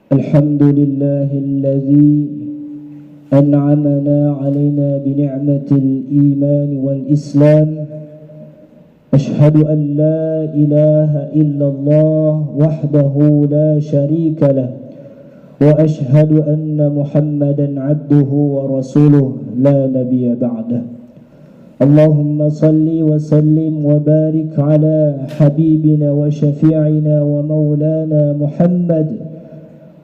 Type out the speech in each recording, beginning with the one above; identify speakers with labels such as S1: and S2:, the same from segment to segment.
S1: Alhamdulillah alladzi an'amana 'alaina bi ni'matil iman wal islam. Ashhadu an la ilaha illallah wahdahu la syarika lah wa ashhadu anna Muhammadan 'abduhu wa rasuluh la nabiyya ba'dah. Allahumma salli wa sallim wa barik ala habibina wa syafi'ina wa maulana Muhammad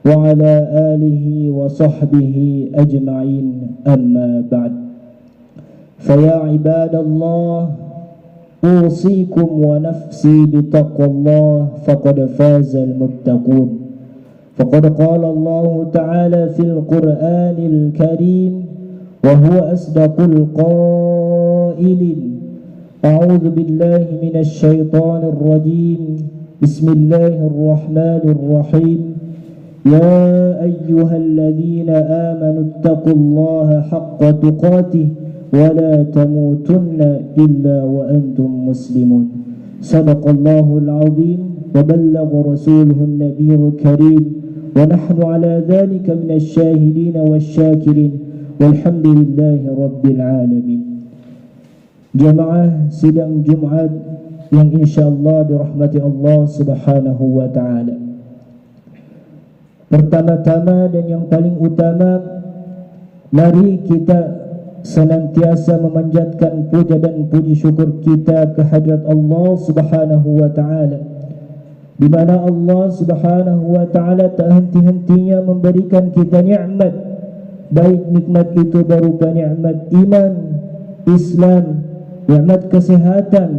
S1: wa ala alihi wa sahbihi ajma'in, amma ba'd. Faya ibadallah, usikum wa nafsi bitaqwallah, faqad fazal muttaqun. Faqad qala Allah ta'ala fil Qur'anil Karim wa huwa asdaqul qailin. A'udzu billahi minasy syaithanir rajim. Bismillahirrahmanirrahim. Ya ayyuhalladzina amanu ittaqullaha haqqa tuqatih wa la tamutunna illa wa antum muslimun. Sadaqallahul azim wa ballagha rasuluhun nabiyyul karim wa nahnu ala dhalika minasy syahidin wasyakirin walhamdulillahi rabbil alamin. Jamaah sidang Jumat yang insyaallah dirahmati Allah Subhanahu wa taala. Pertama-tama dan yang paling utama, mari kita senantiasa memanjatkan puja dan puji syukur kita ke hadirat Allah Subhanahu wa taala, di mana Allah Subhanahu wa taala tak henti-hentinya memberikan kita nikmat, baik nikmat itu berupa nikmat iman, Islam, nikmat kesehatan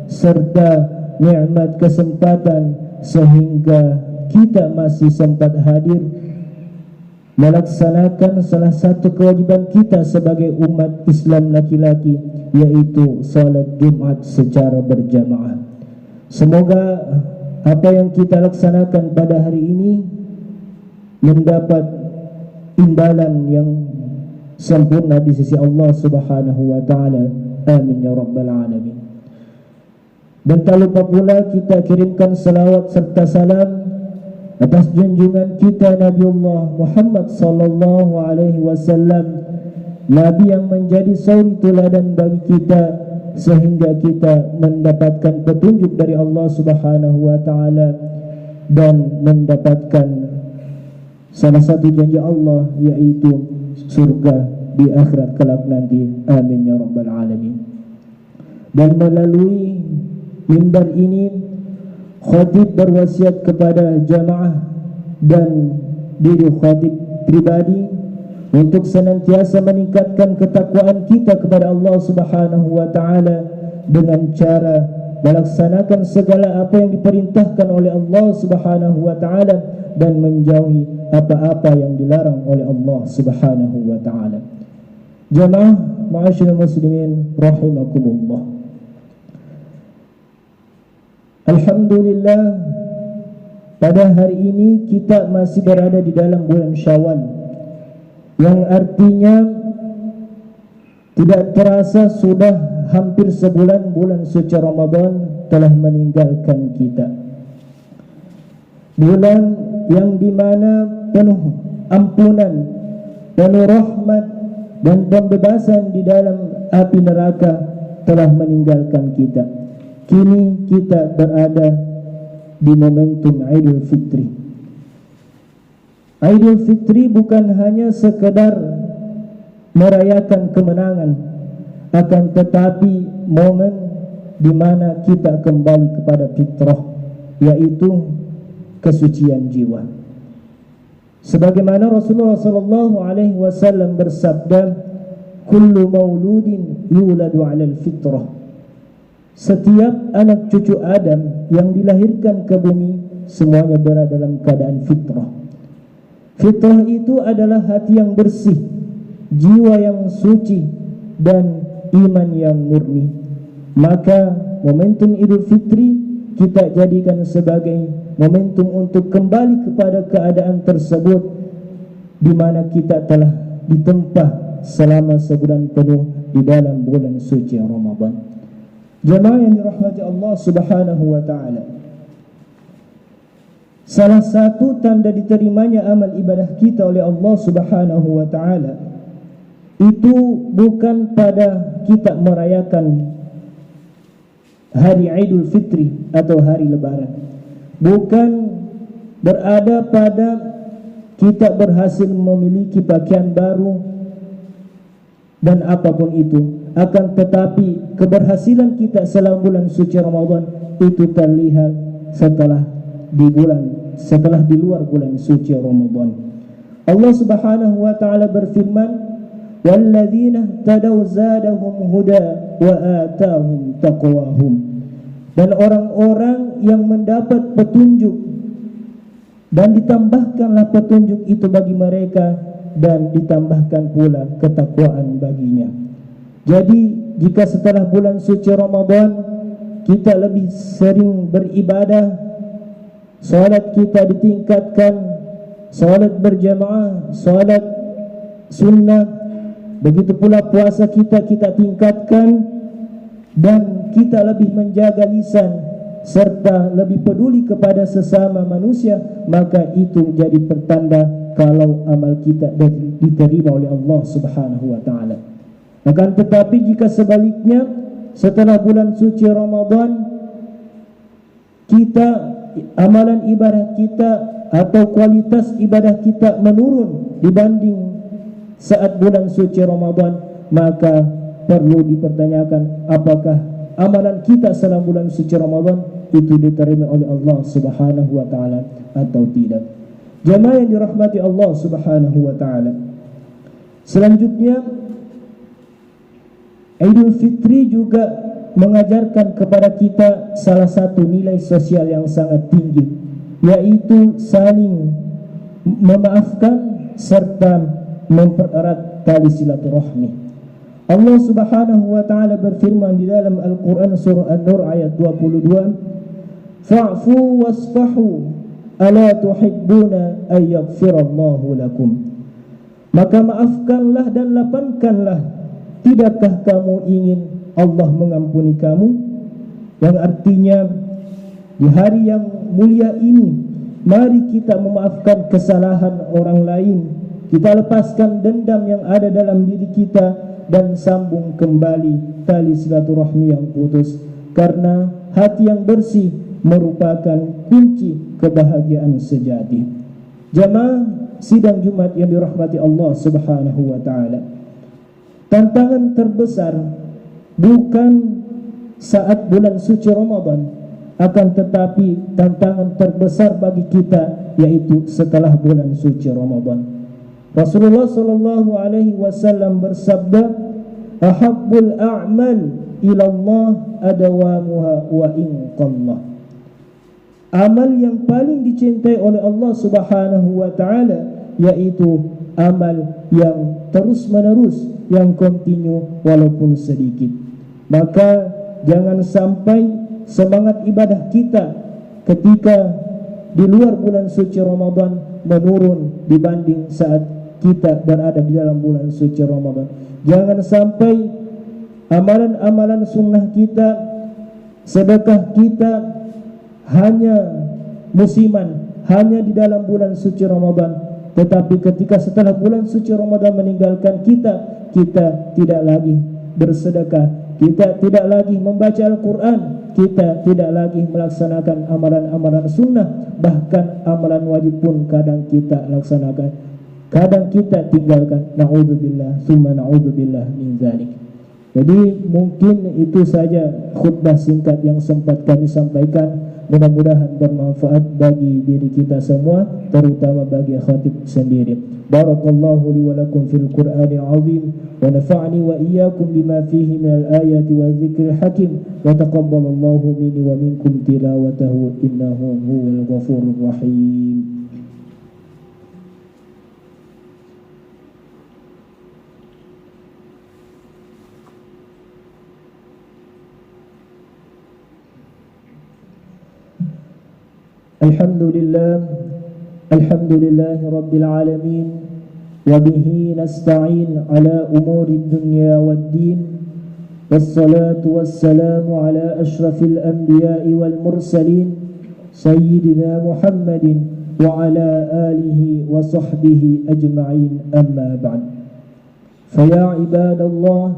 S1: serta nikmat kesempatan, sehingga kita masih sempat hadir melaksanakan salah satu kewajiban kita sebagai umat Islam laki-laki, yaitu salat Jumat secara berjamaah. Semoga apa yang kita laksanakan pada hari ini mendapat imbalan yang sempurna di sisi Allah Subhanahu wa taala. Amin ya rabbal alamin. Dan tak lupa pula kita kirimkan salawat serta salam atas junjungan kita Nabiullah Muhammad sallallahu alaihi wasallam, nabi yang menjadi suri teladan bagi kita sehingga kita mendapatkan petunjuk dari Allah Subhanahu wa taala dan mendapatkan salah satu janji Allah, yaitu surga di akhirat kelak nanti. Amin ya rabbal alamin. Dan melalui mimbar ini khatib berwasiat kepada jamaah dan diri khatib pribadi untuk senantiasa meningkatkan ketakwaan kita kepada Allah Subhanahu wa taala dengan cara melaksanakan segala apa yang diperintahkan oleh Allah Subhanahu wa taala dan menjauhi apa-apa yang dilarang oleh Allah Subhanahu wa taala. Jamaah ma'asyiral muslimin rahimakumullah. Alhamdulillah, pada hari ini kita masih berada di dalam bulan Syawal, yang artinya tidak terasa sudah hampir sebulan bulan suci Ramadan telah meninggalkan kita. Bulan yang dimana penuh ampunan, penuh rahmat dan pembebasan di dalam api neraka telah meninggalkan kita. Kini kita berada di momentum Idul Fitri. Idul Fitri bukan hanya sekedar merayakan kemenangan, akan tetapi momen di mana kita kembali kepada fitrah, yaitu kesucian jiwa. Sebagaimana Rasulullah sallallahu alaihi wasallam bersabda, "Kullu mauludin yuladu 'alal fitrah." Setiap anak cucu Adam yang dilahirkan ke bumi semuanya berada dalam keadaan fitrah. Fitrah itu adalah hati yang bersih, jiwa yang suci, dan iman yang murni. Maka momentum Idul Fitri kita jadikan sebagai momentum untuk kembali kepada keadaan tersebut, di mana kita telah ditempa selama sebulan penuh di dalam bulan suci Ramadan. Jemaah yang dirahmati Allah Subhanahu wa taala, salah satu tanda diterimanya amal ibadah kita oleh Allah Subhanahu wa taala itu bukan pada kita merayakan hari Idul Fitri atau hari Lebaran, bukan berada pada kita berhasil memiliki pakaian baru dan apapun itu, akan tetapi keberhasilan kita selama bulan suci Ramadan itu terlihat setelah di luar bulan suci Ramadan. Allah Subhanahu wa taala berfirman, "Walladzina tadaw zadahum huda wa atahum taqwahum." Dan orang-orang yang mendapat petunjuk dan ditambahkanlah petunjuk itu bagi mereka, dan ditambahkan pula ketakwaan baginya. Jadi jika setelah bulan suci Ramadan kita lebih sering beribadah, salat kita ditingkatkan, salat berjamaah, salat sunnah, begitu pula puasa kita tingkatkan, dan kita lebih menjaga lisan serta lebih peduli kepada sesama manusia, maka itu menjadi pertanda kalau amal kita diterima oleh Allah Subhanahu wa taala. Akan tetapi jika sebaliknya, setelah bulan suci Ramadan kita, amalan ibadah kita atau kualitas ibadah kita menurun dibanding saat bulan suci Ramadan, maka perlu dipertanyakan apakah amalan kita selama bulan suci Ramadan itu diterima oleh Allah Subhanahu wa taala atau tidak. Jemaah yang dirahmati Allah Subhanahu wa taala, selanjutnya Idul Fitri juga mengajarkan kepada kita salah satu nilai sosial yang sangat tinggi, yaitu saling memaafkan serta mempererat tali silaturahmi. Allah Subhanahu wa taala berfirman di dalam Al-Qur'an surah An-Nur ayat 22, "Fa'fu wasfahu ala tuhibbuna ay yaghfirallahu lakum." Maka maafkanlah dan lapangkanlah, tidakkah kamu ingin Allah mengampuni kamu? Yang artinya di hari yang mulia ini, mari kita memaafkan kesalahan orang lain, kita lepaskan dendam yang ada dalam diri kita, dan sambung kembali tali silaturahmi yang putus, karena hati yang bersih merupakan kunci kebahagiaan sejati. Jamaah sidang Jumat yang dirahmati Allah Subhanahu wa taala, tantangan terbesar bukan saat bulan suci Ramadan, akan tetapi tantangan terbesar bagi kita yaitu setelah bulan suci Ramadan. Rasulullah sallallahu alaihi wasallam bersabda, "Ahabbul a'mal ila Allah adawamuha wa in qallah." Amal yang paling dicintai oleh Allah Subhanahu wa taala yaitu amal yang terus-menerus, yang kontinu walaupun sedikit. Maka jangan sampai semangat ibadah kita ketika di luar bulan suci Ramadan menurun dibanding saat kita berada di dalam bulan suci Ramadan. Jangan sampai amalan-amalan sunnah kita, sedekah kita hanya musiman, hanya di dalam bulan suci Ramadan, tetapi ketika setelah bulan suci Ramadan meninggalkan kita, kita tidak lagi bersedekah, kita tidak lagi membaca Al-Quran, kita tidak lagi melaksanakan amalan-amalan sunnah, bahkan amalan wajib pun kadang kita laksanakan, kadang kita tinggalkan. Na'udzubillah, summa na'udzubillah min dzalik. Jadi mungkin itu saja khutbah singkat yang sempat kami sampaikan. Mudah-mudahan bermanfaat bagi diri kita semua, terutama bagi khatib sendiri. Barakallahu li wa lakum fil Qur'anil azim, wa nafa'ani wa iyyakum bima fihi minal ayati wa dzikril hakim, wa taqabbalallahu minni wa minkum tilawatahu innahu huwal ghafurur rahim. Alhamdulillah, alhamdulillahi rabbil alamin, وبه نستعين على أمور الدنيا والدين والصلاة والسلام على أشرف الأنبياء والمرسلين سيدنا محمد وعلى آله وصحبه أجمعين أما بعد فيا عباد الله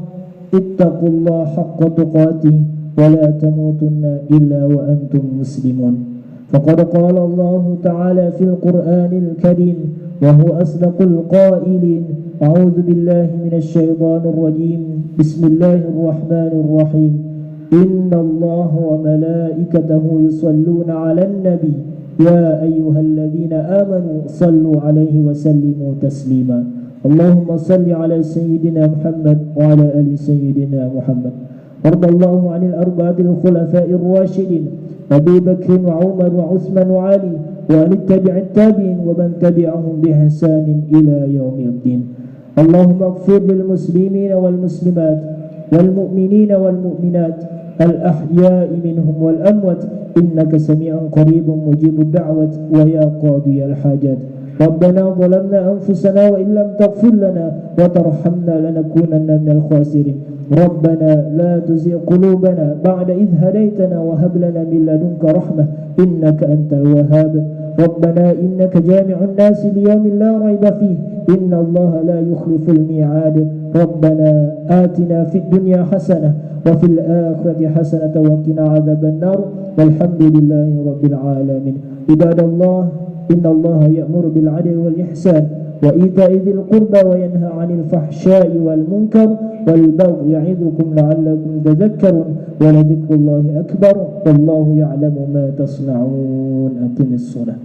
S1: اتقوا الله حق تقاته ولا تموتن إلا وأنتم مسلمون فقد قال الله تعالى في القرآن الكريم وهو أصدق القائلين أعوذ بالله من الشيطان الرجيم بسم الله الرحمن الرحيم إن الله وملائكته يصلون على النبي يا أيها الذين آمنوا صلوا عليه وسلموا تسليما اللهم صل على سيدنا محمد وعلى آل سيدنا محمد وارض الله عن الأربعة الخلفاء الراشدين أبي بكر وعمر وعثمان وعلي وعن التابعين ومن تبعهم بإحسان إلى يوم الدين اللهم اغفر للمسلمين والمسلمات والمؤمنين والمؤمنات الأحياء منهم والأموات إنك سميع قريب مجيب الدعوة ويا قاضي الحاجات ربنا ظلمنا أنفسنا وإن لم تغفر لنا وترحمنا لنكونن من الخاسرين ربنا لا تزغ قلوبنا بعد إذ هديتنا وهب لنا من لدنك رحمة إنك أنت الوهاب ربنا إنك جامع الناس ليوم لا ريب فيه إن الله لا يخلف الميعاد ربنا آتنا في الدنيا حسنة وفي الآخرة حسنة وقنا عذاب النار والحمد لله رب العالمين عباد الله إن الله يأمر بالعدل والإحسان وإيتاء ذي القربى وينهى عن الفحشاء والمنكر والبغي يعظكم لعلكم تذكرون ولذكر الله أكبر والله يعلم ما تصنعون أقم الصلاة